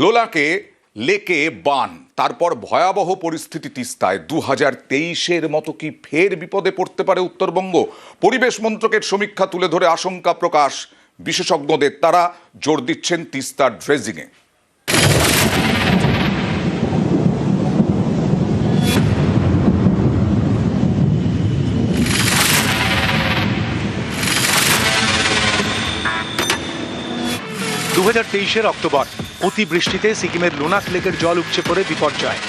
লোলাকে লেকে বান, তারপর ভয়াবহ পরিস্থিতি তিস্তায়। 2023-এর মতো কি ফের বিপদে পড়তে পারে উত্তরবঙ্গ? পরিবেশ মন্ত্রকের সমীক্ষা তুলে ধরে আশঙ্কা প্রকাশ বিশেষজ্ঞদের। তারা জোর দিচ্ছেন তিস্তার ড্রেজিংয়ে। অক্টোবর অতিবৃষ্টিতে সিকিমের লোনাক লেকের জল উপচে পড়ে বিপর্যয়।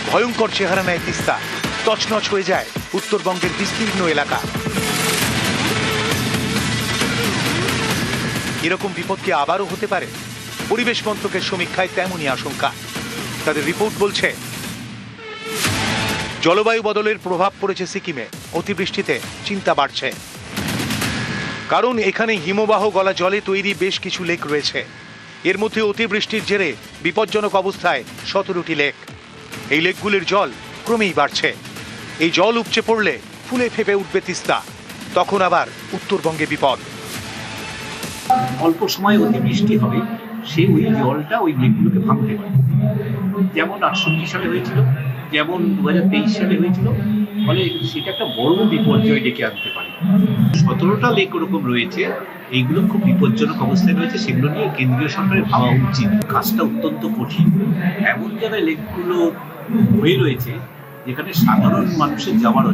ভয়ঙ্কর চেহারা নেয় তিস্তা, তছনছ হয়ে যায় উত্তরবঙ্গের বিস্তীর্ণ এলাকা। এরকম বিপদ কি আবারও হতে পারে? পরিবেশ মন্ত্রকের সমীক্ষায় তেমনই আশঙ্কা। তাদের রিপোর্ট বলছে, জলবায়ু বদলের প্রভাব পড়েছে সিকিমে। অতিবৃষ্টিতে চিন্তা বাড়ছে, কারণ এখানে হিমবাহ গলা জলে তৈরি বেশ কিছু লেক রয়েছে। এর মধ্যে অতিবৃষ্টির জেরে বিপজ্জনক অবস্থায় 17টি লেক। এই লেকগুলির জল ক্রমেই বাড়ছে। এই জল উপচে পড়লে ফুলে ফেপে উঠবে তিস্তা। তখন আবার উত্তরবঙ্গে বিপদ। অল্প সময় অতিবৃষ্টি হবে, সেই ওই জলটা ওই লেকগুলোকে ভাঙতে পারে। যেমন 68 সালে হয়েছিল, যেমন 2023 সালে হয়েছিল। ফলে সেটা একটা বড় বিপর্যয় ডেকে আনতে পারে। 17টা লেক ওরকম রয়েছে, এইগুলো খুব বিপজ্জনক অবস্থায় রয়েছে। সেগুলো নিয়ে কেন্দ্রীয় সরকারের ভাবা উচিত। কাজটা অত্যন্ত কঠিন। এমন জায়গায় লেকগুলো হয়ে রয়েছে যেখানে সাধারণ মানুষের যাওয়ার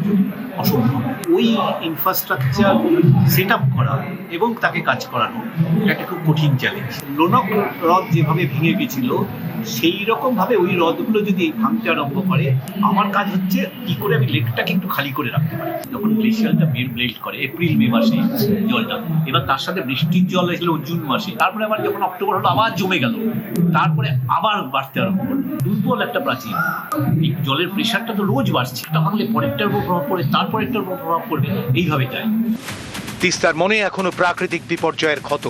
অসম্ভব। ওই ইনফ্রাস্ট্রাকচার সেট আপ করা এবং তাকে কাজ করানো একটা খুব কঠিন চ্যালেঞ্জ। লোনাক হ্রদ যেভাবে ভেঙে গেছিল, সেই রকম ভাবে ওই হ্রদগুলো যদি ভাঙতে আরম্ভ করে, আমার কাজ হচ্ছে কি করে আমি লেকটাকে একটু খালি করে রাখতে পারি। যখন গ্লেশিয়ারটা মেল্ট করে এপ্রিল মে মাসে জলটা, এবার তার সাথে বৃষ্টির জল এসলো জুন মাসে, তারপরে আবার যখন অক্টোবর হলো আবার জমে গেল, তারপরে আবার বাড়তে আরম্ভ করলো। দুর্বল একটা প্রাচীর। এই জলের প্রেশারটা তো রোজ বাড়ছে, এটা ভাঙলে পরেরটার উপর প্রভাব পড়ে, তারপরেরটার উপর প্রভাব পড়বে, এইভাবে যায়। তিস্তার মনে এখনো প্রাকৃতিক বিপর্যয়ের ক্ষত।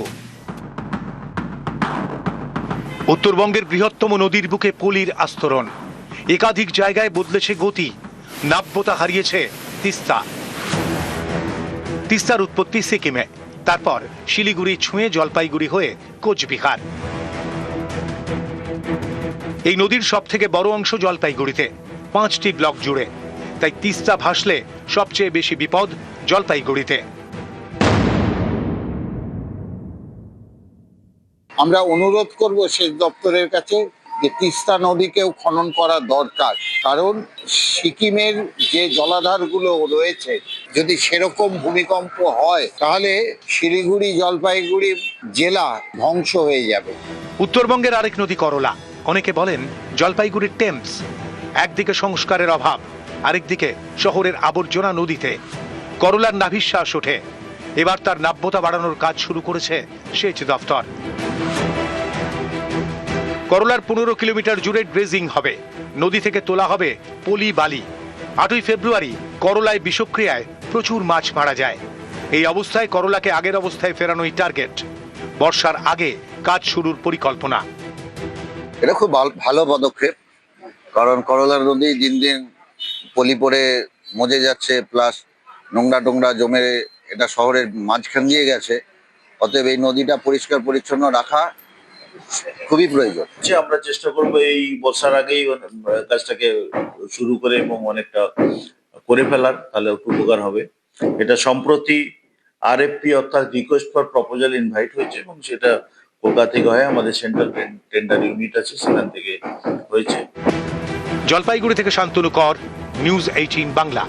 উত্তরবঙ্গের বৃহত্তম নদীর বুকে পলির আস্তরণ। একাধিক জায়গায় বদলেছে গতি, নাব্যতা হারিয়েছে তিস্তা। তিস্তার উৎপত্তি সিকিমে, তারপর শিলিগুড়ি ছুঁয়ে জলপাইগুড়ি হয়ে কোচবিহার। এই নদীর সব থেকে বড় অংশ জলপাইগুড়িতে, 5টি ব্লক জুড়ে। তাই তিস্তা ভাসলে সবচেয়ে বেশি বিপদ জলপাইগুড়িতে। আমরা অনুরোধ করব সেচ দপ্তরের কাছে যে তিস্তা নদীকেও খনন করা দরকার। কারণ সিকিমের যে জলাধারগুলো রয়েছে, যদি সেরকম ভূমিকম্প হয় তাহলে শিলিগুড়ি জলপাইগুড়ি জেলা ধ্বংস হয়ে যাবে। উত্তরবঙ্গের আরেক নদী করলা। অনেকে বলেন জলপাইগুড়ির টেমস। একদিকে সংস্কারের অভাব, আরেকদিকে শহরের আবর্জনা নদীতে। করলার নাভিশ্বাস ওঠে। এবার তার নাব্যতা বাড়ানোর কাজ শুরু করেছে সেচ দফতর। করলার 15 কিলোমিটার জুড়ে ড্রেজিং হবে। নদী থেকে তোলা হবে পলি বালি। 8ই ফেব্রুয়ারি করলায় বিষক্রিয়ায় প্রচুর মাছ মারা যায়। এই অবস্থায় করলাকে আগের অবস্থায় ফেরানোই টার্গেট। বর্ষার আগে কাজ শুরুর পরিকল্পনা। এটা খুব ভালো পদক্ষেপ, কারণ করলার নদী দিন দিন পলি পড়ে মজে যাচ্ছে, প্লাস নোংরা টোংরা জমে এটা শহরের মাঝখান দিয়ে গেছে। অতএব এই নদীটা পরিষ্কার পরিচ্ছন্ন রাখা খুবই প্রয়োজন। আমরা চেষ্টা করব এই বর্ষার আগেই কাজটাকে শুরু করে এবং অনেকটা করে ফেলার, তাহলে উপকার হবে। এটা সম্প্রতি আরএফপি অর্থাৎ রিকোয়েস্ট ফর প্রপোজাল ইনভাইট হয়েছে এবং সেটা কলকাতা থেকে হয়, আমাদের সেন্ট্রাল টেন্ডার ইউনিট আছে সেখান থেকে হয়েছে। জলপাইগুড়ি থেকে শান্তনু কর, নিউজ 18 বাংলা।